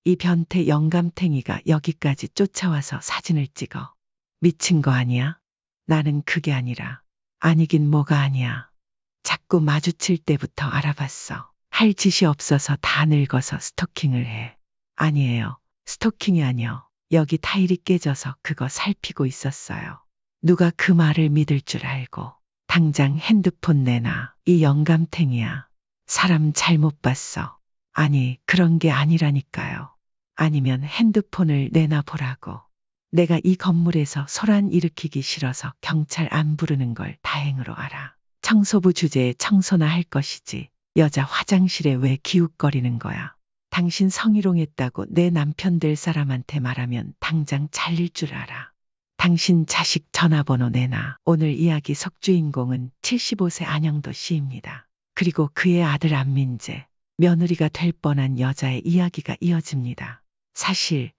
이 변태 영감탱이가 여기까지 쫓아와서 사진을 찍어. 미친 거 아니야? 나는 그게 아니라. 아니긴 뭐가 아니야. 자꾸 마주칠 때부터 알아봤어. 할 짓이 없어서 다 늙어서 스토킹을 해. 아니에요. 스토킹이 아니요. 여기 타일이 깨져서 그거 살피고 있었어요. 누가 그 말을 믿을 줄 알고. 당장 핸드폰 내놔. 이 영감탱이야. 사람 잘못 봤어. 아니, 그런 게 아니라니까요. 아니면 핸드폰을 내놔 보라고. 내가 이 건물에서 소란 일으키기 싫어서 경찰 안 부르는 걸 다행으로 알아. 청소부 주제에 청소나 할 것이지. 여자 화장실에 왜 기웃거리는 거야. 당신 성희롱했다고 내 남편 될 사람한테 말하면 당장 잘릴 줄 알아. 당신 자식 전화번호 내놔. 오늘 이야기 속주인공은 75세 안영도 씨입니다. 그리고 그의 아들 안민재, 며느리가 될 뻔한 여자의 이야기가 이어집니다. 사실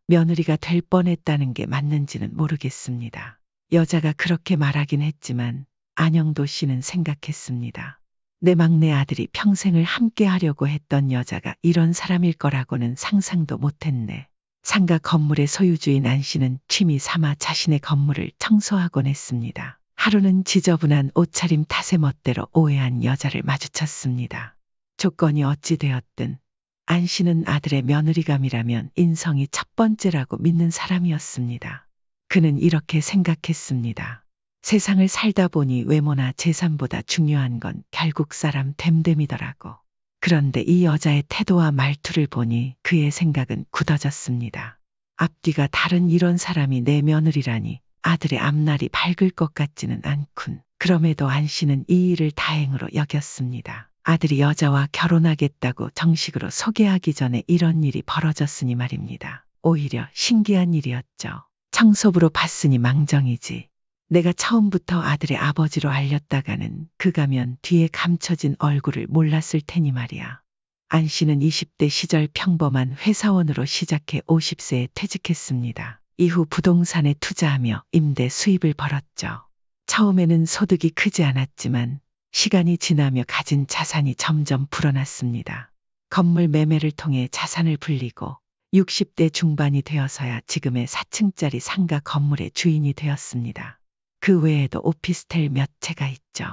며느리가 될 뻔했다는 게 맞는지는 모르겠습니다. 여자가 그렇게 말하긴 했지만 안영도 씨는 생각했습니다. 내 막내 아들이 평생을 함께 하려고 했던 여자가 이런 사람일 거라고는 상상도 못했네. 상가 건물의 소유주인 안 씨는 취미 삼아 자신의 건물을 청소하곤 했습니다. 하루는 지저분한 옷차림 탓에 멋대로 오해한 여자를 마주쳤습니다. 조건이 어찌 되었든 안 씨는 아들의 며느리감이라면 인성이 첫 번째라고 믿는 사람이었습니다. 그는 이렇게 생각했습니다. 세상을 살다 보니 외모나 재산보다 중요한 건 결국 사람 됨됨이더라고. 그런데 이 여자의 태도와 말투를 보니 그의 생각은 굳어졌습니다. 앞뒤가 다른 이런 사람이 내 며느리라니 아들의 앞날이 밝을 것 같지는 않군. 그럼에도 안 씨는 이 일을 다행으로 여겼습니다. 아들이 여자와 결혼하겠다고 정식으로 소개하기 전에 이런 일이 벌어졌으니 말입니다. 오히려 신기한 일이었죠. 청소부로 봤으니 망정이지. 내가 처음부터 아들의 아버지로 알렸다가는 그가면 뒤에 감춰진 얼굴을 몰랐을 테니 말이야. 안 씨는 20대 시절 평범한 회사원으로 시작해 50세에 퇴직했습니다. 이후 부동산에 투자하며 임대 수입을 벌었죠. 처음에는 소득이 크지 않았지만 시간이 지나며 가진 자산이 점점 불어났습니다. 건물 매매를 통해 자산을 불리고 60대 중반이 되어서야 지금의 4층짜리 상가 건물의 주인이 되었습니다. 그 외에도 오피스텔 몇 채가 있죠.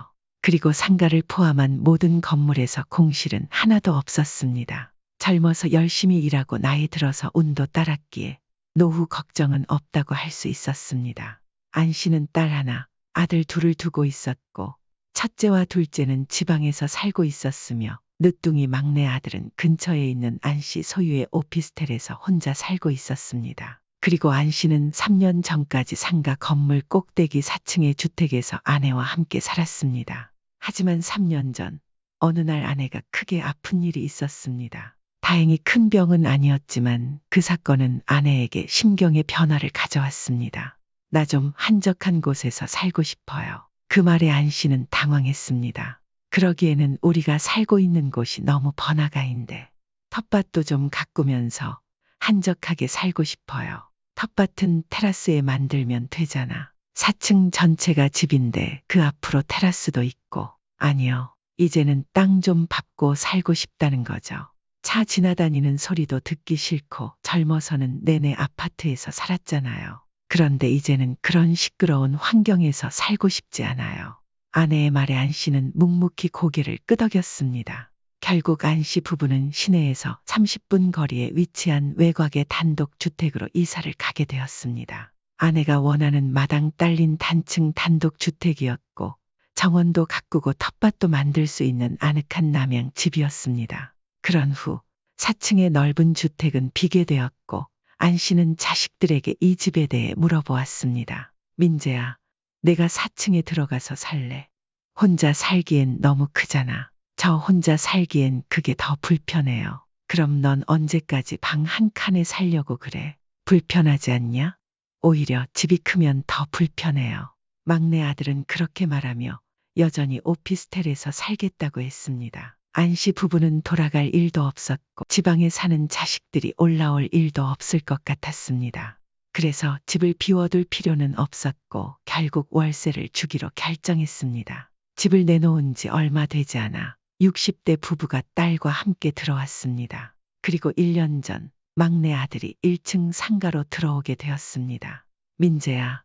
그리고 상가를 포함한 모든 건물에서 공실은 하나도 없었습니다. 젊어서 열심히 일하고 나이 들어서 운도 따랐기에 노후 걱정은 없다고 할 수 있었습니다. 안 씨는 딸 하나, 아들 둘을 두고 있었고 첫째와 둘째는 지방에서 살고 있었으며 늦둥이 막내 아들은 근처에 있는 안 씨 소유의 오피스텔에서 혼자 살고 있었습니다. 그리고 안 씨는 3년 전까지 상가 건물 꼭대기 4층의 주택에서 아내와 함께 살았습니다. 하지만 3년 전 어느 날 아내가 크게 아픈 일이 있었습니다. 다행히 큰 병은 아니었지만 그 사건은 아내에게 심경의 변화를 가져왔습니다. 나 좀 한적한 곳에서 살고 싶어요. 그 말에 안 씨는 당황했습니다. 그러기에는 우리가 살고 있는 곳이 너무 번화가인데 텃밭도 좀 가꾸면서 한적하게 살고 싶어요. 텃밭은 테라스에 만들면 되잖아. 4층 전체가 집인데 그 앞으로 테라스도 있고. 아니요. 이제는 땅 좀 밟고 살고 싶다는 거죠. 차 지나다니는 소리도 듣기 싫고 젊어서는 내내 아파트에서 살았잖아요. 그런데 이제는 그런 시끄러운 환경에서 살고 싶지 않아요. 아내의 말에 안 씨는 묵묵히 고개를 끄덕였습니다. 결국 안 씨 부부는 시내에서 30분 거리에 위치한 외곽의 단독 주택으로 이사를 가게 되었습니다. 아내가 원하는 마당 딸린 단층 단독 주택이었고 정원도 가꾸고 텃밭도 만들 수 있는 아늑한 남양 집이었습니다. 그런 후 4층의 넓은 주택은 비게 되었고 안 씨는 자식들에게 이 집에 대해 물어보았습니다. 민재야, 내가 4층에 들어가서 살래. 혼자 살기엔 너무 크잖아. 저 혼자 살기엔 그게 더 불편해요. 그럼 넌 언제까지 방 한 칸에 살려고 그래? 불편하지 않냐? 오히려 집이 크면 더 불편해요. 막내 아들은 그렇게 말하며 여전히 오피스텔에서 살겠다고 했습니다. 안 씨 부부는 돌아갈 일도 없었고 지방에 사는 자식들이 올라올 일도 없을 것 같았습니다. 그래서 집을 비워둘 필요는 없었고 결국 월세를 주기로 결정했습니다. 집을 내놓은 지 얼마 되지 않아 60대 부부가 딸과 함께 들어왔습니다. 그리고 1년 전 막내 아들이 1층 상가로 들어오게 되었습니다. 민재야,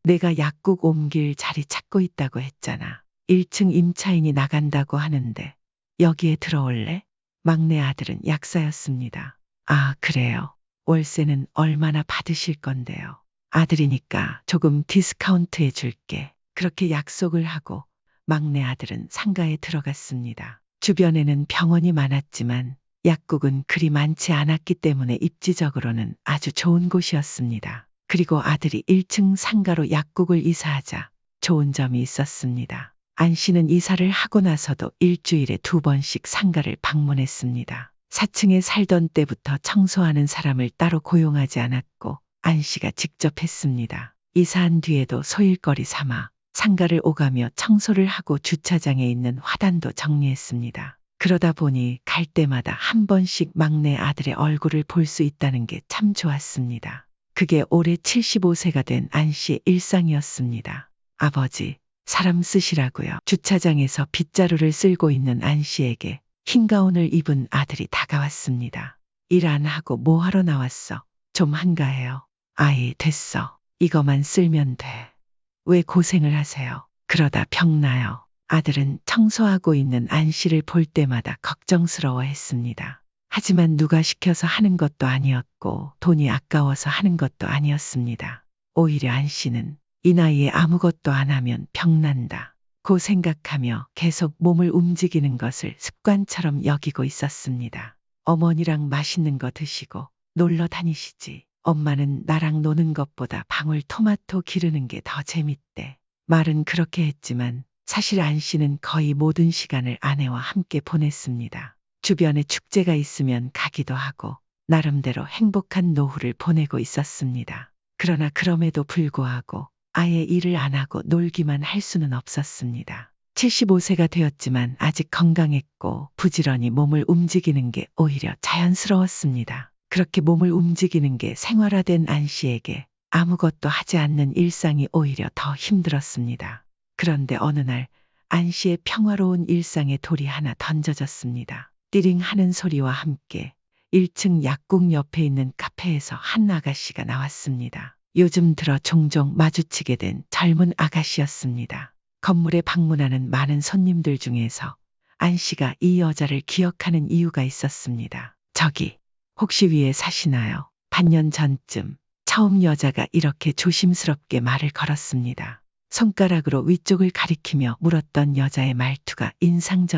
내가 약국 옮길 자리 찾고 있다고 했잖아. 1층 임차인이 나간다고 하는데 여기에 들어올래? 막내 아들은 약사였습니다. 아, 그래요. 월세는 얼마나 받으실 건데요? 아들이니까 조금 디스카운트 해줄게. 그렇게 약속을 하고 막내 아들은 상가에 들어갔습니다. 주변에는 병원이 많았지만 약국은 그리 많지 않았기 때문에 입지적으로는 아주 좋은 곳이었습니다. 그리고 아들이 1층 상가로 약국을 이사하자 좋은 점이 있었습니다. 안 씨는 이사를 하고 나서도 일주일에 2번씩 상가를 방문했습니다. 4층에 살던 때부터 청소하는 사람을 따로 고용하지 않았고 안 씨가 직접 했습니다. 이사한 뒤에도 소일거리 삼아 상가를 오가며 청소를 하고 주차장에 있는 화단도 정리했습니다. 그러다 보니 갈 때마다 한 번씩 막내 아들의 얼굴을 볼 수 있다는 게 참 좋았습니다. 그게 올해 75세가 된 안 씨의 일상이었습니다. 아버지, 사람 쓰시라고요. 주차장에서 빗자루를 쓸고 있는 안 씨에게 흰 가운을 입은 아들이 다가왔습니다. 일 안 하고 뭐 하러 나왔어? 좀 한가해요. 아이, 됐어. 이거만 쓸면 돼. 왜 고생을 하세요? 그러다 병나요. 아들은 청소하고 있는 안 씨를 볼 때마다 걱정스러워했습니다. 하지만 누가 시켜서 하는 것도 아니었고 돈이 아까워서 하는 것도 아니었습니다. 오히려 안 씨는 이 나이에 아무것도 안 하면 병난다 고 생각하며 계속 몸을 움직이는 것을 습관처럼 여기고 있었습니다. 어머니랑 맛있는 거 드시고 놀러 다니시지. 엄마는 나랑 노는 것보다 방울토마토 기르는 게 더 재밌대. 말은 그렇게 했지만 사실 안 씨는 거의 모든 시간을 아내와 함께 보냈습니다. 주변에 축제가 있으면 가기도 하고 나름대로 행복한 노후를 보내고 있었습니다. 그러나 그럼에도 불구하고 아예 일을 안 하고 놀기만 할 수는 없었습니다. 75세가 되었지만 아직 건강했고 부지런히 몸을 움직이는 게 오히려 자연스러웠습니다. 그렇게 몸을 움직이는 게 생활화된 안 씨에게 아무것도 하지 않는 일상이 오히려 더 힘들었습니다. 그런데 어느 날 안 씨의 평화로운 일상에 돌이 하나 던져졌습니다. 띠링 하는 소리와 함께 1층 약국 옆에 있는 카페에서 한 아가씨가 나왔습니다. 요즘 들어 종종 마주치게 된 젊은 아가씨였습니다. 건물에 방문하는 많은 손님들 중에서 안 씨가 이 여자를 기억하는 이유가 있었습니다. 저기, 혹시 위에 사시나요? 반년 전쯤 처음 여자가 이렇게 조심스럽게 말을 걸었습니다. 손가락으로 위쪽을 가리키며 물었던 여자의 말투가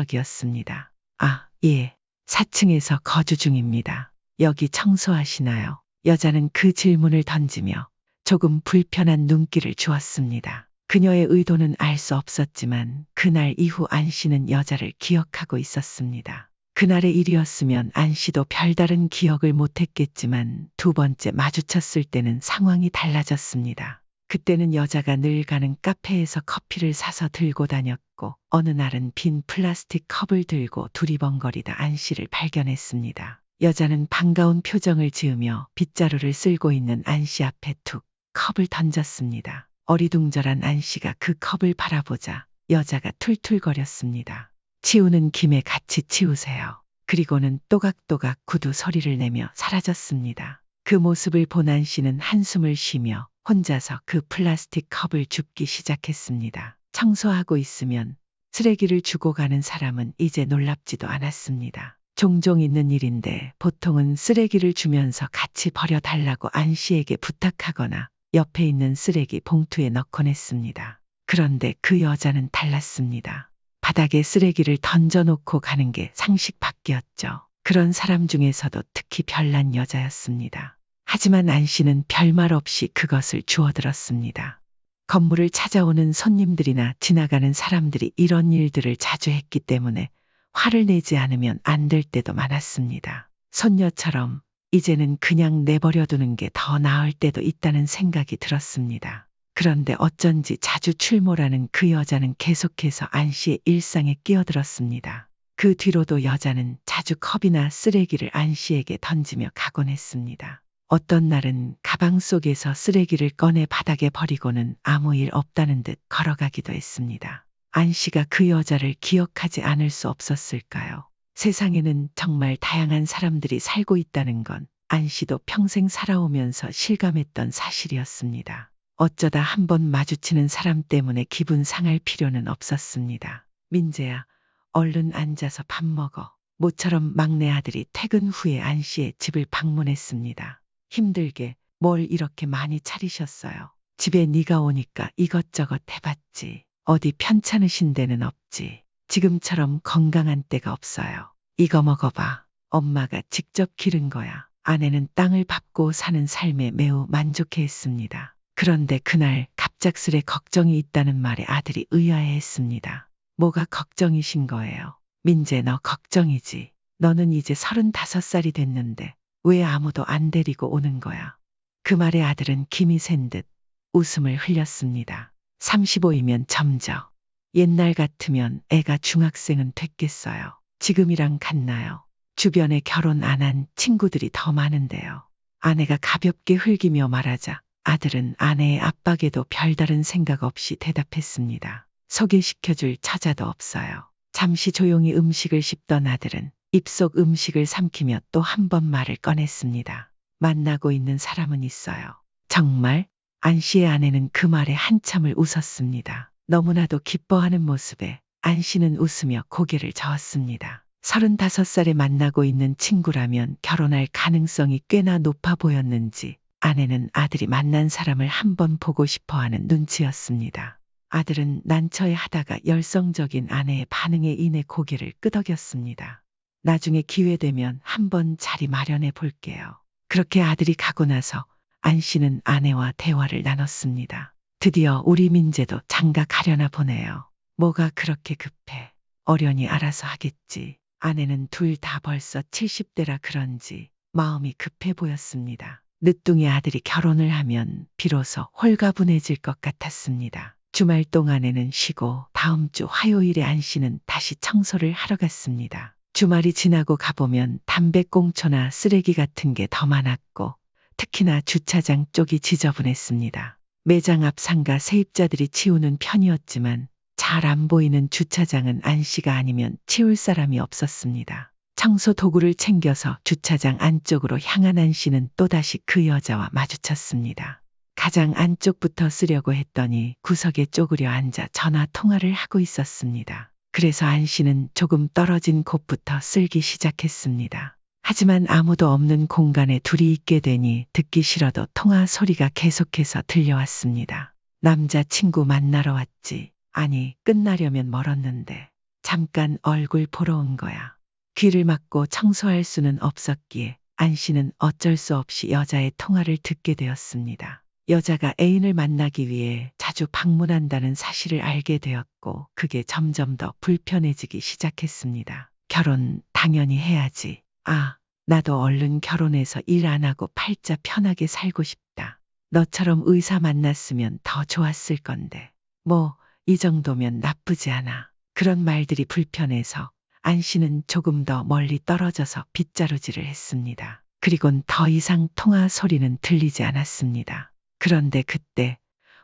인상적이었습니다. 아, 예. 4층에서 거주 중입니다. 여기 청소하시나요? 여자는 그 질문을 던지며 조금 불편한 눈길을 주었습니다. 그녀의 의도는 알 수 없었지만 그날 이후 안 씨는 여자를 기억하고 있었습니다. 그날의 일이었으면 안 씨도 별다른 기억을 못했겠지만 2번째 마주쳤을 때는 상황이 달라졌습니다. 그때는 여자가 늘 가는 카페에서 커피를 사서 들고 다녔고 어느 날은 빈 플라스틱 컵을 들고 두리번거리다 안 씨를 발견했습니다. 여자는 반가운 표정을 지으며 빗자루를 쓸고 있는 안 씨 앞에 툭 컵을 던졌습니다. 어리둥절한 안 씨가 그 컵을 바라보자 여자가 툴툴거렸습니다. 치우는 김에 같이 치우세요. 그리고는 또각또각 구두 소리를 내며 사라졌습니다. 그 모습을 본 안 씨는 한숨을 쉬며 혼자서 그 플라스틱 컵을 줍기 시작했습니다. 청소하고 있으면 쓰레기를 주고 가는 사람은 이제 놀랍지도 않았습니다. 종종 있는 일인데 보통은 쓰레기를 주면서 같이 버려달라고 안 씨에게 부탁하거나 옆에 있는 쓰레기 봉투에 넣곤 했습니다. 그런데 그 여자는 달랐습니다. 바닥에 쓰레기를 던져놓고 가는 게 상식 밖이었죠. 그런 사람 중에서도 특히 별난 여자였습니다. 하지만 안 씨는 별말 없이 그것을 주워들었습니다. 건물을 찾아오는 손님들이나 지나가는 사람들이 이런 일들을 자주 했기 때문에 화를 내지 않으면 안 될 때도 많았습니다. 손녀처럼 이제는 그냥 내버려두는 게 더 나을 때도 있다는 생각이 들었습니다. 그런데 어쩐지 자주 출몰하는 그 여자는 계속해서 안 씨의 일상에 끼어들었습니다. 그 뒤로도 여자는 자주 컵이나 쓰레기를 안 씨에게 던지며 가곤 했습니다. 어떤 날은 가방 속에서 쓰레기를 꺼내 바닥에 버리고는 아무 일 없다는 듯 걸어가기도 했습니다. 안 씨가 그 여자를 기억하지 않을 수 없었을까요? 세상에는 정말 다양한 사람들이 살고 있다는 건 안 씨도 평생 살아오면서 실감했던 사실이었습니다. 어쩌다 한번 마주치는 사람 때문에 기분 상할 필요는 없었습니다. 민재야, 얼른 앉아서 밥 먹어. 모처럼 막내 아들이 퇴근 후에 안 씨의 집을 방문했습니다. 힘들게 뭘 이렇게 많이 차리셨어요. 집에 네가 오니까 이것저것 해봤지. 어디 편찮으신 데는 없지. 지금처럼 건강한 때가 없어요. 이거 먹어봐. 엄마가 직접 기른 거야. 아내는 땅을 밟고 사는 삶에 매우 만족해했습니다. 그런데 그날 갑작스레 걱정이 있다는 말에 아들이 의아해했습니다. 뭐가 걱정이신 거예요? 민재, 너 걱정이지. 너는 이제 35살이 됐는데 왜 아무도 안 데리고 오는 거야? 그 말에 아들은 김이 샌 듯 웃음을 흘렸습니다. 35이면 점저. 옛날 같으면 애가 중학생은 됐겠어요. 지금이랑 같나요? 주변에 결혼 안 한 친구들이 더 많은데요. 아내가 가볍게 흘기며 말하자 아들은 아내의 압박에도 별다른 생각 없이 대답했습니다. 소개시켜줄 처자도 없어요. 잠시 조용히 음식을 씹던 아들은 입속 음식을 삼키며 또 한 번 말을 꺼냈습니다. 만나고 있는 사람은 있어요. 정말? 안 씨의 아내는 그 말에 한참을 웃었습니다. 너무나도 기뻐하는 모습에 안 씨는 웃으며 고개를 저었습니다. 35살에 만나고 있는 친구라면 결혼할 가능성이 꽤나 높아 보였는지 아내는 아들이 만난 사람을 한번 보고 싶어하는 눈치였습니다. 아들은 난처해 하다가 열성적인 아내의 반응에 인해 고개를 끄덕였습니다. 나중에 기회되면 한번 자리 마련해 볼게요. 그렇게 아들이 가고 나서 안 씨는 아내와 대화를 나눴습니다. 드디어 우리 민재도 장가 가려나 보네요. 뭐가 그렇게 급해. 어련히 알아서 하겠지. 아내는 둘 다 벌써 70대라 그런지 마음이 급해 보였습니다. 늦둥이 아들이 결혼을 하면 비로소 홀가분해질 것 같았습니다. 주말 동안에는 쉬고 다음 주 화요일에 안 씨는 다시 청소를 하러 갔습니다. 주말이 지나고 가보면 담배꽁초나 쓰레기 같은 게 더 많았고 특히나 주차장 쪽이 지저분했습니다. 매장 앞 상가 세입자들이 치우는 편이었지만 잘 안 보이는 주차장은 안 씨가 아니면 치울 사람이 없었습니다. 청소 도구를 챙겨서 주차장 안쪽으로 향한 안 씨는 또다시 그 여자와 마주쳤습니다. 가장 안쪽부터 쓰려고 했더니 구석에 쪼그려 앉아 전화 통화를 하고 있었습니다. 그래서 안 씨는 조금 떨어진 곳부터 쓸기 시작했습니다. 하지만 아무도 없는 공간에 둘이 있게 되니 듣기 싫어도 통화 소리가 계속해서 들려왔습니다. 남자친구 만나러 왔지. 아니, 끝나려면 멀었는데. 잠깐 얼굴 보러 온 거야. 귀를 막고 청소할 수는 없었기에 안 씨는 어쩔 수 없이 여자의 통화를 듣게 되었습니다. 여자가 애인을 만나기 위해 자주 방문한다는 사실을 알게 되었고 그게 점점 더 불편해지기 시작했습니다. 결혼 당연히 해야지. 아, 나도 얼른 결혼해서 일 안 하고 팔자 편하게 살고 싶다. 너처럼 의사 만났으면 더 좋았을 건데. 뭐, 이 정도면 나쁘지 않아. 그런 말들이 불편해서 안 씨는 조금 더 멀리 떨어져서 빗자루질을 했습니다. 그리곤 더 이상 통화 소리는 들리지 않았습니다. 그런데 그때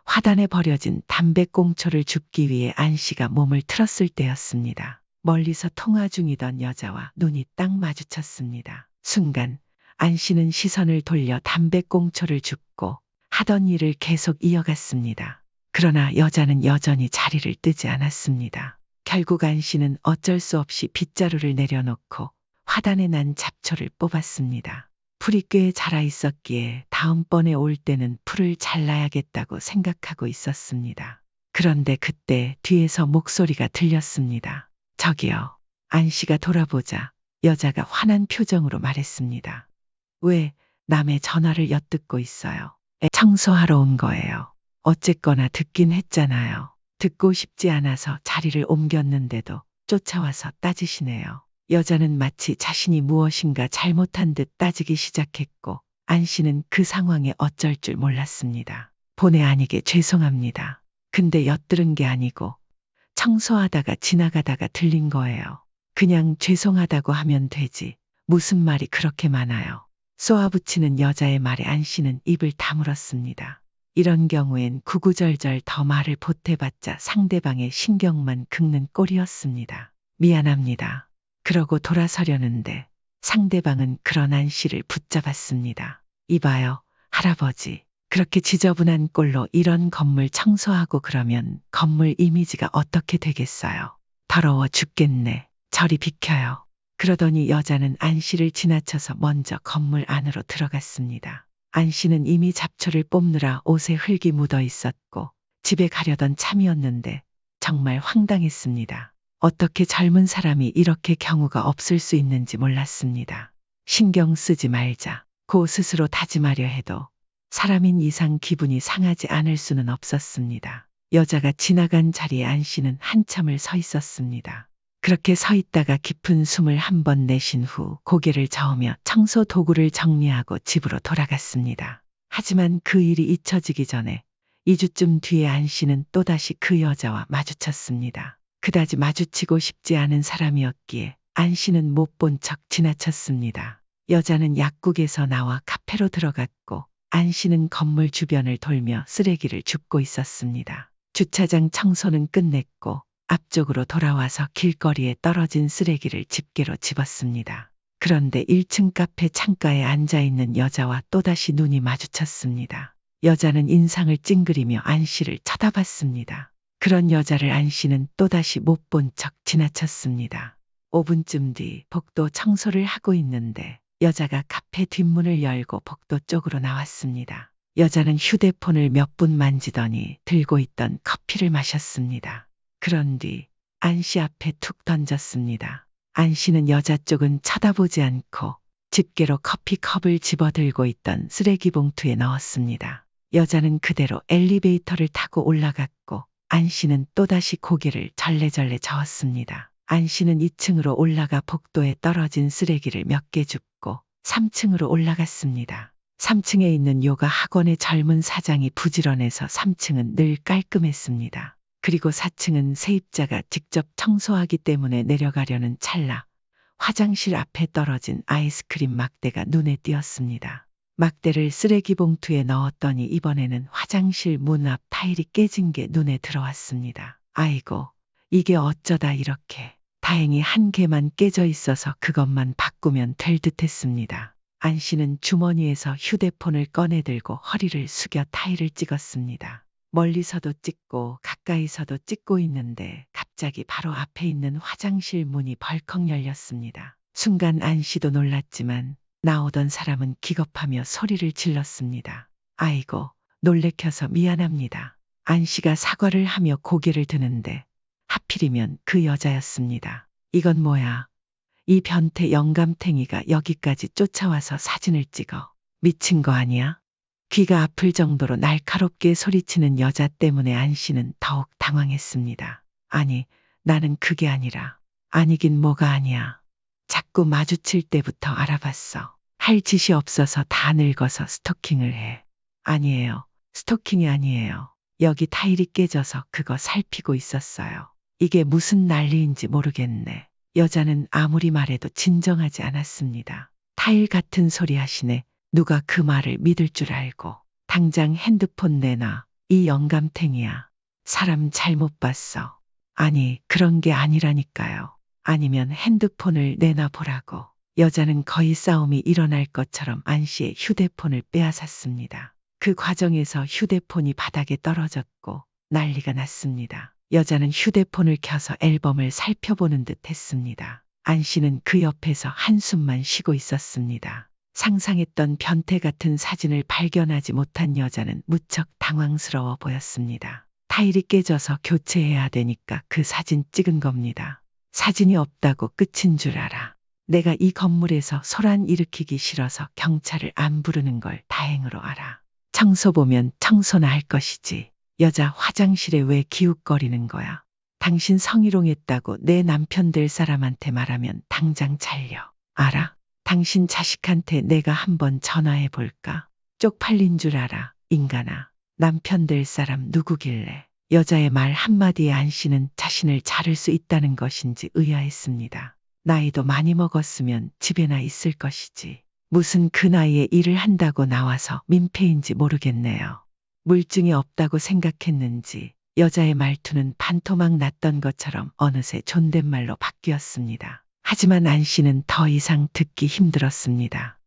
화단에 버려진 담배꽁초를 줍기 위해 안 씨가 몸을 틀었을 때였습니다. 멀리서 통화 중이던 여자와 눈이 딱 마주쳤습니다. 순간 안 씨는 시선을 돌려 담배꽁초를 줍고 하던 일을 계속 이어갔습니다. 그러나 여자는 여전히 자리를 뜨지 않았습니다. 결국 안 씨는 어쩔 수 없이 빗자루를 내려놓고 화단에 난 잡초를 뽑았습니다. 풀이 꽤 자라 있었기에 다음번에 올 때는 풀을 잘라야겠다고 생각하고 있었습니다. 그런데 그때 뒤에서 목소리가 들렸습니다. 저기요. 안 씨가 돌아보자 여자가 화난 표정으로 말했습니다. 왜 남의 전화를 엿듣고 있어요? 청소하러 온 거예요. 어쨌거나 듣긴 했잖아요. 듣고 싶지 않아서 자리를 옮겼는데도 쫓아와서 따지시네요. 여자는 마치 자신이 무엇인가 잘못한 듯 따지기 시작했고 안 씨는 그 상황에 어쩔 줄 몰랐습니다. 본의 아니게 죄송합니다. 근데 엿들은 게 아니고 청소하다가 지나가다가 들린 거예요. 그냥 죄송하다고 하면 되지. 무슨 말이 그렇게 많아요. 쏘아붙이는 여자의 말에 안 씨는 입을 다물었습니다. 이런 경우엔 구구절절 더 말을 보태봤자 상대방의 신경만 긁는 꼴이었습니다. 미안합니다. 그러고 돌아서려는데 상대방은 그런 안 씨를 붙잡았습니다. 이봐요, 할아버지. 그렇게 지저분한 꼴로 이런 건물 청소하고 그러면 건물 이미지가 어떻게 되겠어요? 더러워 죽겠네. 저리 비켜요. 그러더니 여자는 안 씨를 지나쳐서 먼저 건물 안으로 들어갔습니다. 안 씨는 이미 잡초를 뽑느라 옷에 흙이 묻어 있었고 집에 가려던 참이었는데 정말 황당했습니다. 어떻게 젊은 사람이 이렇게 경우가 없을 수 있는지 몰랐습니다. 신경 쓰지 말자. 고 스스로 다짐하려 해도 사람인 이상 기분이 상하지 않을 수는 없었습니다. 여자가 지나간 자리에 안 씨는 한참을 서 있었습니다. 그렇게 서 있다가 깊은 숨을 한 번 내쉰 후 고개를 저으며 청소 도구를 정리하고 집으로 돌아갔습니다. 하지만 그 일이 잊혀지기 전에 2주쯤 뒤에 안 씨는 또다시 그 여자와 마주쳤습니다. 그다지 마주치고 싶지 않은 사람이었기에 안 씨는 못 본 척 지나쳤습니다. 여자는 약국에서 나와 카페로 들어갔고 안 씨는 건물 주변을 돌며 쓰레기를 줍고 있었습니다. 주차장 청소는 끝냈고 앞쪽으로 돌아와서 길거리에 떨어진 쓰레기를 집게로 집었습니다. 그런데 1층 카페 창가에 앉아있는 여자와 또다시 눈이 마주쳤습니다. 여자는 인상을 찡그리며 안 씨를 쳐다봤습니다. 그런 여자를 안 씨는 또다시 못 본 척 지나쳤습니다. 5분쯤 뒤 복도 청소를 하고 있는데 여자가 카페 뒷문을 열고 복도 쪽으로 나왔습니다. 여자는 휴대폰을 몇 분 만지더니 들고 있던 커피를 마셨습니다. 그런 뒤 안 씨 앞에 툭 던졌습니다. 안 씨는 여자 쪽은 쳐다보지 않고 집게로 커피컵을 집어들고 있던 쓰레기 봉투에 넣었습니다. 여자는 그대로 엘리베이터를 타고 올라갔고 안 씨는 또다시 고개를 절레절레 저었습니다. 안 씨는 2층으로 올라가 복도에 떨어진 쓰레기를 몇 개 줍고 3층으로 올라갔습니다. 3층에 있는 요가 학원의 젊은 사장이 부지런해서 3층은 늘 깔끔했습니다. 그리고 4층은 세입자가 직접 청소하기 때문에 내려가려는 찰나 화장실 앞에 떨어진 아이스크림 막대가 눈에 띄었습니다. 막대를 쓰레기 봉투에 넣었더니 이번에는 화장실 문 앞 타일이 깨진 게 눈에 들어왔습니다. 아이고, 이게 어쩌다 이렇게. 다행히 한 개만 깨져 있어서 그것만 바꾸면 될 듯했습니다. 안 씨는 주머니에서 휴대폰을 꺼내들고 허리를 숙여 타일을 찍었습니다. 멀리서도 찍고 가까이서도 찍고 있는데 갑자기 바로 앞에 있는 화장실 문이 벌컥 열렸습니다. 순간 안 씨도 놀랐지만 나오던 사람은 기겁하며 소리를 질렀습니다. 아이고, 놀래켜서 미안합니다. 안 씨가 사과를 하며 고개를 드는데 하필이면 그 여자였습니다. 이건 뭐야? 이 변태 영감탱이가 여기까지 쫓아와서 사진을 찍어. 미친 거 아니야? 귀가 아플 정도로 날카롭게 소리치는 여자 때문에 안 씨는 더욱 당황했습니다. 아니, 나는 그게 아니라. 아니긴 뭐가 아니야. 자꾸 마주칠 때부터 알아봤어. 할 짓이 없어서 다 늙어서 스토킹을 해. 아니에요. 스토킹이 아니에요. 여기 타일이 깨져서 그거 살피고 있었어요. 이게 무슨 난리인지 모르겠네. 여자는 아무리 말해도 진정하지 않았습니다. 타일 같은 소리 하시네. 누가 그 말을 믿을 줄 알고. 당장 핸드폰 내놔. 이 영감탱이야. 사람 잘못 봤어. 아니, 그런 게 아니라니까요. 아니면 핸드폰을 내놔 보라고. 여자는 거의 싸움이 일어날 것처럼 안 씨의 휴대폰을 빼앗았습니다. 그 과정에서 휴대폰이 바닥에 떨어졌고 난리가 났습니다. 여자는 휴대폰을 켜서 앨범을 살펴보는 듯 했습니다. 안 씨는 그 옆에서 한숨만 쉬고 있었습니다. 상상했던 변태 같은 사진을 발견하지 못한 여자는 무척 당황스러워 보였습니다. 타일이 깨져서 교체해야 되니까 그 사진 찍은 겁니다. 사진이 없다고 끝인 줄 알아. 내가 이 건물에서 소란 일으키기 싫어서 경찰을 안 부르는 걸 다행으로 알아. 청소 보면 청소나 할 것이지. 여자 화장실에 왜 기웃거리는 거야? 당신 성희롱했다고 내 남편 될 사람한테 말하면 당장 잘려. 알아? 당신 자식한테 내가 한번 전화해 볼까? 쪽팔린 줄 알아, 인간아. 남편 될 사람 누구길래? 여자의 말 한마디에 안 씨는 자신을 자를 수 있다는 것인지 의아했습니다. 나이도 많이 먹었으면 집에나 있을 것이지. 무슨 그 나이에 일을 한다고 나와서 민폐인지 모르겠네요. 물증이 없다고 생각했는지 여자의 말투는 반토막 났던 것처럼 어느새 존댓말로 바뀌었습니다. 하지만 안 씨는 더 이상 듣기 힘들었습니다.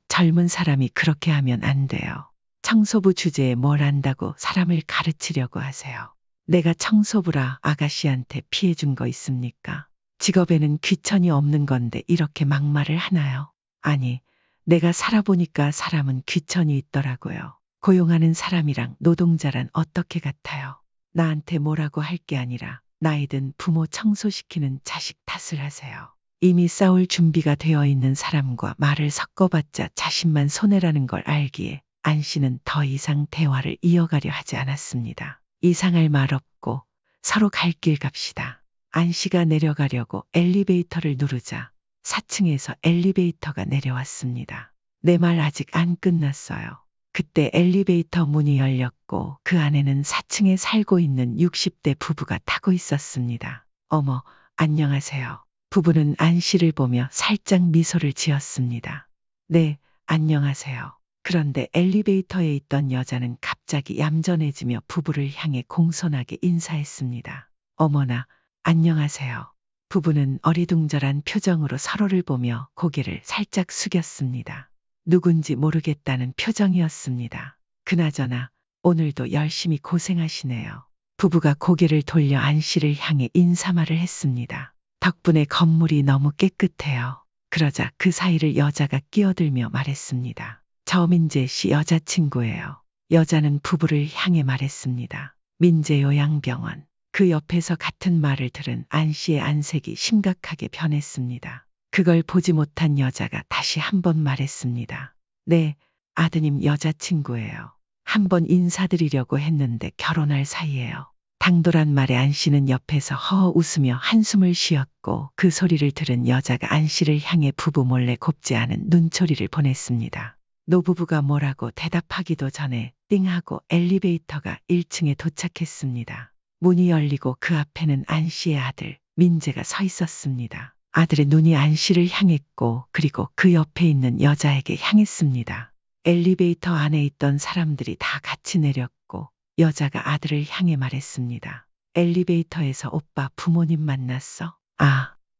젊은 사람이 그렇게 하면 안 돼요. 청소부 주제에 뭘 안다고 사람을 가르치려고 하세요. 내가 청소부라 아가씨한테 피해준 거 있습니까? 직업에는 귀천이 없는 건데 이렇게 막말을 하나요? 아니, 내가 살아보니까 사람은 귀천이 있더라고요. 고용하는 사람이랑 노동자란 어떻게 같아요? 나한테 뭐라고 할 게 아니라 나이든 부모 청소시키는 자식 탓을 하세요. 이미 싸울 준비가 되어 있는 사람과 말을 섞어봤자 자신만 손해라는 걸 알기에 안 씨는 더 이상 대화를 이어가려 하지 않았습니다. 이상할 말 없고 서로 갈 길 갑시다. 안 씨가 내려가려고 엘리베이터를 누르자 4층에서 엘리베이터가 내려왔습니다. 내 말 아직 안 끝났어요. 그때 엘리베이터 문이 열렸고 그 안에는 4층에 살고 있는 60대 부부가 타고 있었습니다. 어머, 안녕하세요. 부부는 안 씨를 보며 살짝 미소를 지었습니다. 네, 안녕하세요. 그런데 엘리베이터에 있던 여자는 갑자기 얌전해지며 부부를 향해 공손하게 인사했습니다. 어머나, 안녕하세요. 부부는 어리둥절한 표정으로 서로를 보며 고개를 살짝 숙였습니다. 누군지 모르겠다는 표정이었습니다. 그나저나 오늘도 열심히 고생하시네요. 부부가 고개를 돌려 안 씨를 향해 인사말을 했습니다. 덕분에 건물이 너무 깨끗해요. 그러자 그 사이를 여자가 끼어들며 말했습니다. 저 민재 씨 여자친구예요. 여자는 부부를 향해 말했습니다. 민재 요양병원. 그 옆에서 같은 말을 들은 안 씨의 안색이 심각하게 변했습니다. 그걸 보지 못한 여자가 다시 한 번 말했습니다. 네, 아드님 여자친구예요. 한번 인사드리려고 했는데 결혼할 사이예요. 당돌한 말에 안 씨는 옆에서 허허 웃으며 한숨을 쉬었고 그 소리를 들은 여자가 안 씨를 향해 부부 몰래 곱지 않은 눈초리를 보냈습니다. 노부부가 뭐라고 대답하기도 전에 띵 하고 엘리베이터가 1층에 도착했습니다. 문이 열리고 그 앞에는 안 씨의 아들 민재가 서 있었습니다. 아들의 눈이 안 씨를 향했고 그리고 그 옆에 있는 여자에게 향했습니다. 엘리베이터 안에 있던 사람들이 다 같이 내렸고 여자가 아들을 향해 말했습니다. 엘리베이터에서 오빠 부모님 만났어?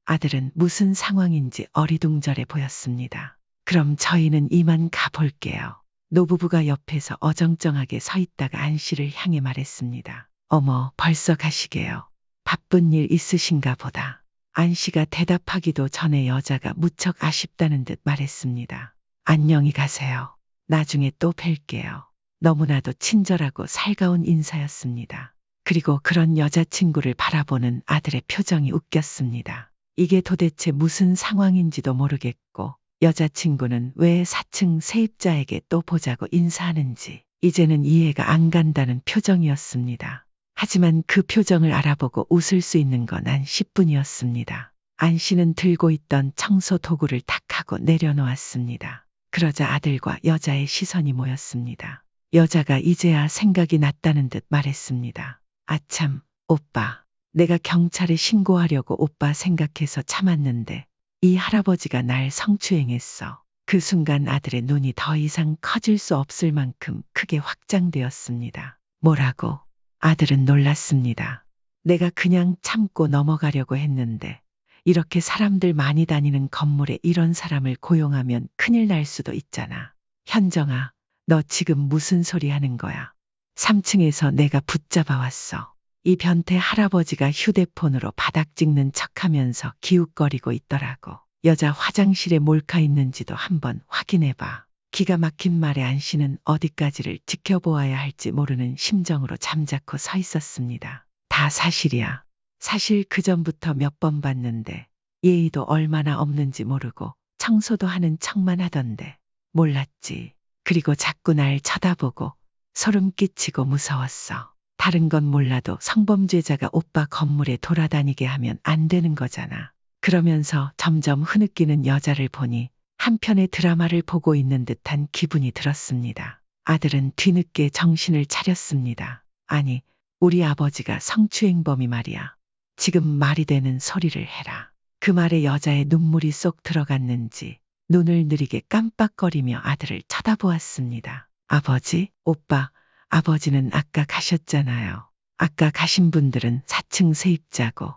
아들은 무슨 상황인지 어리둥절해 보였습니다. 그럼 저희는 이만 가볼게요. 노부부가 옆에서 어정쩡하게 서 있다가 안 씨를 향해 말했습니다. 어머, 벌써 가시게요. 바쁜 일 있으신가 보다. 안 씨가 대답하기도 전에 여자가 무척 아쉽다는 듯 말했습니다. 안녕히 가세요. 나중에 또 뵐게요. 너무나도 친절하고 살가운 인사였습니다. 그리고 그런 여자친구를 바라보는 아들의 표정이 웃겼습니다. 이게 도대체 무슨 상황인지도 모르겠고 여자친구는 왜 4층 세입자에게 또 보자고 인사하는지 이제는 이해가 안 간다는 표정이었습니다. 하지만 그 표정을 알아보고 웃을 수 있는 건 안 씨뿐이었습니다. 안 씨는 들고 있던 청소 도구를 탁 하고 내려놓았습니다. 그러자 아들과 여자의 시선이 모였습니다. 여자가 이제야 생각이 났다는 듯 말했습니다. 아참, 오빠. 내가 경찰에 신고하려고 오빠 생각해서 참았는데 이 할아버지가 날 성추행했어. 그 순간 아들의 눈이 더 이상 커질 수 없을 만큼 크게 확장되었습니다. 뭐라고? 아들은 놀랐습니다. 내가 그냥 참고 넘어가려고 했는데 이렇게 사람들 많이 다니는 건물에 이런 사람을 고용하면 큰일 날 수도 있잖아. 현정아, 너 지금 무슨 소리 하는 거야? 3층에서 내가 붙잡아 왔어. 이 변태 할아버지가 휴대폰으로 바닥 찍는 척하면서 기웃거리고 있더라고. 여자 화장실에 몰카 있는지도 한번 확인해봐. 기가 막힌 말에 안 씨는 어디까지를 지켜보아야 할지 모르는 심정으로 잠자코 서 있었습니다. 다 사실이야. 사실 그전부터 몇 번 봤는데 예의도 얼마나 없는지 모르고 청소도 하는 척만 하던데 몰랐지. 그리고 자꾸 날 쳐다보고 소름 끼치고 무서웠어. 다른 건 몰라도 성범죄자가 오빠 건물에 돌아다니게 하면 안 되는 거잖아. 그러면서 점점 흐느끼는 여자를 보니 한편의 드라마를 보고 있는 듯한 기분이 들었습니다. 아들은 뒤늦게 정신을 차렸습니다. 아니, 우리 아버지가 성추행범이 말이야. 지금 말이 되는 소리를 해라. 그 말에 여자의 눈물이 쏙 들어갔는지 눈을 느리게 깜빡거리며 아들을 쳐다보았습니다. 아버지, 오빠, 아버지는 아까 가셨잖아요. 아까 가신 분들은 4층 세입자고,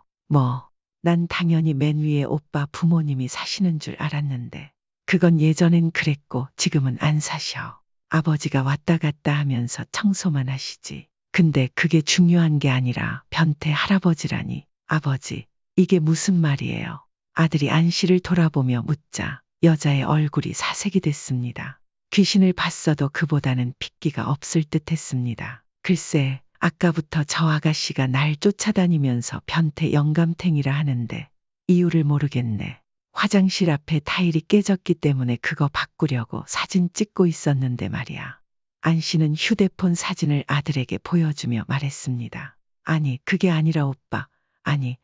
난 당연히 맨 위에 오빠 부모님이 사시는 줄 알았는데 그건 예전엔 그랬고 지금은 안 사셔. 아버지가 왔다 갔다 하면서 청소만 하시지. 근데 그게 중요한 게 아니라 변태 할아버지라니. 아버지, 이게 무슨 말이에요? 아들이 안 씨를 돌아보며 묻자 여자의 얼굴이 사색이 됐습니다. 귀신을 봤어도 그보다는 핏기가 없을 듯 했습니다. 글쎄, 아까부터 저 아가씨가 날 쫓아다니면서 변태 영감탱이라 하는데 이유를 모르겠네. 화장실 앞에 타일이 깨졌기 때문에 그거 바꾸려고 사진 찍고 있었는데 말이야. 안 씨는 휴대폰 사진을 아들에게 보여주며 말했습니다. 아니, 그게 아니라 오빠. 아니,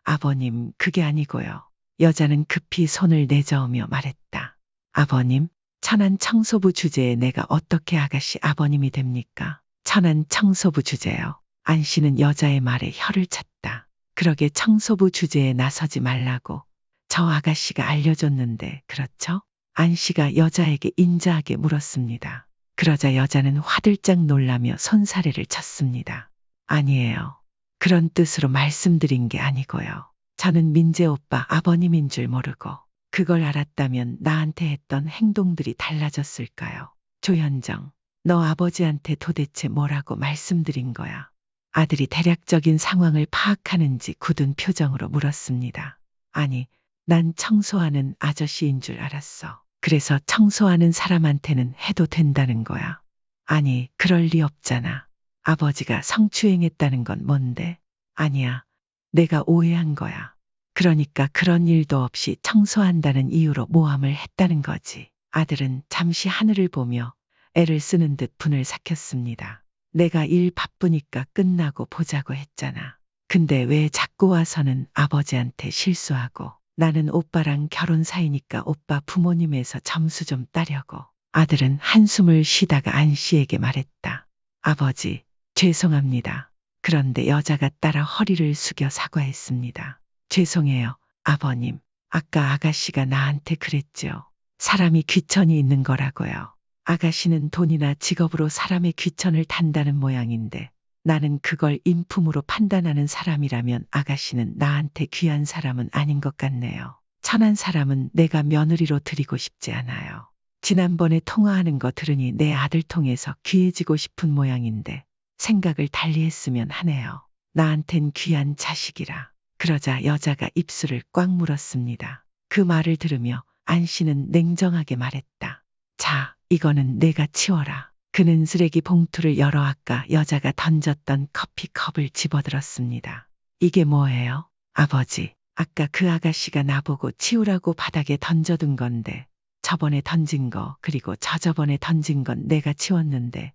아버님, 그게 아니고요. 여자는 급히 손을 내저으며 말했다. 아버님, 천안 청소부 주제에 내가 어떻게 아가씨 아버님이 됩니까? 천안 청소부 주제요. 안 씨는 여자의 말에 혀를 찼다. 그러게 청소부 주제에 나서지 말라고 저 아가씨가 알려줬는데 그렇죠? 안 씨가 여자에게 인자하게 물었습니다. 그러자 여자는 화들짝 놀라며 손사래를 쳤습니다. 아니에요. 그런 뜻으로 말씀드린 게 아니고요. 저는 민재 오빠 아버님인 줄 모르고 그걸 알았다면 나한테 했던 행동들이 달라졌을까요? 조현정, 너 아버지한테 도대체 뭐라고 말씀드린 거야? 아들이 대략적인 상황을 파악하는지 굳은 표정으로 물었습니다. 아니, 난 청소하는 아저씨인 줄 알았어. 그래서 청소하는 사람한테는 해도 된다는 거야. 아니, 그럴 리 없잖아. 아버지가 성추행했다는 건 뭔데? 아니야. 내가 오해한 거야. 그러니까 그런 일도 없이 청소한다는 이유로 모함을 했다는 거지. 아들은 잠시 하늘을 보며 애를 쓰는 듯 분을 삭혔습니다. 내가 일 바쁘니까 끝나고 보자고 했잖아. 근데 왜 자꾸 와서는 아버지한테 실수하고 나는 오빠랑 결혼 사이니까 오빠 부모님에서 점수 좀 따려고. 아들은 한숨을 쉬다가 안 씨에게 말했다. 아버지, 죄송합니다. 그런데 여자가 따라 허리를 숙여 사과했습니다. 죄송해요, 아버님. 아까 아가씨가 나한테 그랬죠. 사람이 귀천이 있는 거라고요. 아가씨는 돈이나 직업으로 사람의 귀천을 단다는 모양인데 나는 그걸 인품으로 판단하는 사람이라면 아가씨는 나한테 귀한 사람은 아닌 것 같네요. 천한 사람은 내가 며느리로 드리고 싶지 않아요. 지난번에 통화하는 거 들으니 내 아들 통해서 귀해지고 싶은 모양인데 생각을 달리했으면 하네요. 나한텐 귀한 자식이라. 그러자 여자가 입술을 꽉 물었습니다. 그 말을 들으며 안 씨는 냉정하게 말했다. 자, 이거는 내가 치워라. 그는 쓰레기 봉투를 열어 아까 여자가 던졌던 커피컵을 집어들었습니다. 이게 뭐예요? 아버지, 아까 그 아가씨가 나보고 치우라고 바닥에 던져둔 건데 저번에 던진 거 그리고 저저번에 던진 건 내가 치웠는데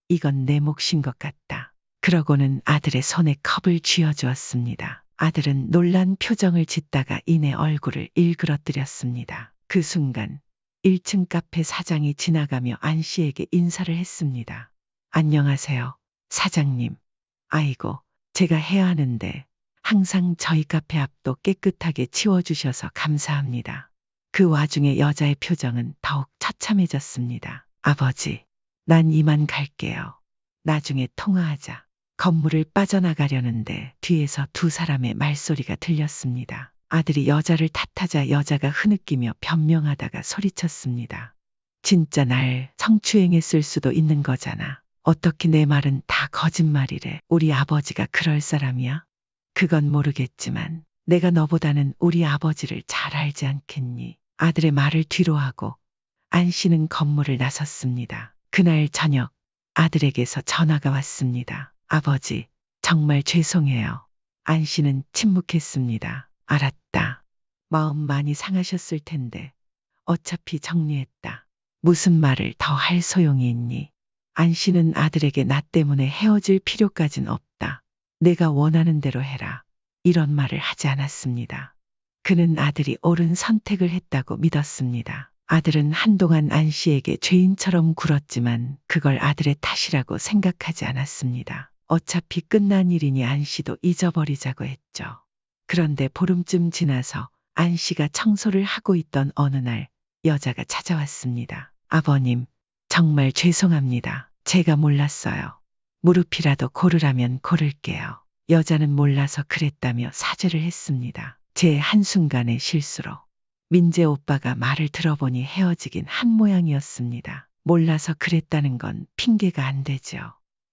이건 내 몫인 것 같다. 그러고는 아들의 손에 컵을 쥐어주었습니다. 아들은 놀란 표정을 짓다가 이내 얼굴을 일그러뜨렸습니다. 그 순간 1층 카페 사장이 지나가며 안 씨에게 인사를 했습니다. 안녕하세요, 사장님. 아이고, 제가 해야 하는데 항상 저희 카페 앞도 깨끗하게 치워주셔서 감사합니다. 그 와중에 여자의 표정은 더욱 처참해졌습니다. 아버지, 난 이만 갈게요. 나중에 통화하자. 건물을 빠져나가려는데 뒤에서 두 사람의 말소리가 들렸습니다. 아들이 여자를 탓하자 여자가 흐느끼며 변명하다가 소리쳤습니다. 진짜 날 성추행했을 수도 있는 거잖아. 어떻게 내 말은 다 거짓말이래. 우리 아버지가 그럴 사람이야? 그건 모르겠지만 내가 너보다는 우리 아버지를 잘 알지 않겠니? 아들의 말을 뒤로하고 안 씨는 건물을 나섰습니다. 그날 저녁 아들에게서 전화가 왔습니다. 아버지, 정말 죄송해요. 안 씨는 침묵했습니다. 알았다. 마음 많이 상하셨을 텐데 어차피 정리했다. 무슨 말을 더 할 소용이 있니? 안 씨는 아들에게 나 때문에 헤어질 필요까진 없다. 내가 원하는 대로 해라. 이런 말을 하지 않았습니다. 그는 아들이 옳은 선택을 했다고 믿었습니다. 아들은 한동안 안 씨에게 죄인처럼 굴었지만 그걸 아들의 탓이라고 생각하지 않았습니다. 어차피 끝난 일이니 안 씨도 잊어버리자고 했죠. 그런데 보름쯤 지나서 안 씨가 청소를 하고 있던 어느 날 여자가 찾아왔습니다. 아버님, 정말 죄송합니다. 제가 몰랐어요. 무릎이라도 고르라면 고를게요. 여자는 몰라서 그랬다며 사죄를 했습니다. 제 한순간의 실수로. 민재 오빠가 말을 들어보니 헤어지긴 한 모양이었습니다. 몰라서 그랬다는 건 핑계가 안 되죠.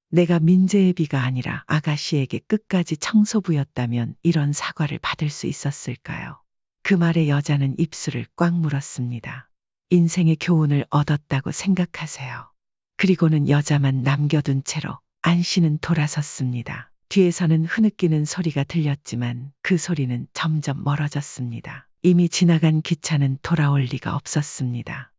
내가 민재의 비가 아니라 아가씨에게 끝까지 청소부였다면 이런 사과를 받을 수 있었을까요? 그 말에 여자는 입술을 꽉 물었습니다. 인생의 교훈을 얻었다고 생각하세요. 그리고는 여자만 남겨둔 채로 안씨는 돌아섰습니다. 뒤에서는 흐느끼는 소리가 들렸지만 그 소리는 점점 멀어졌습니다. 이미 지나간 기차는 돌아올 리가 없었습니다.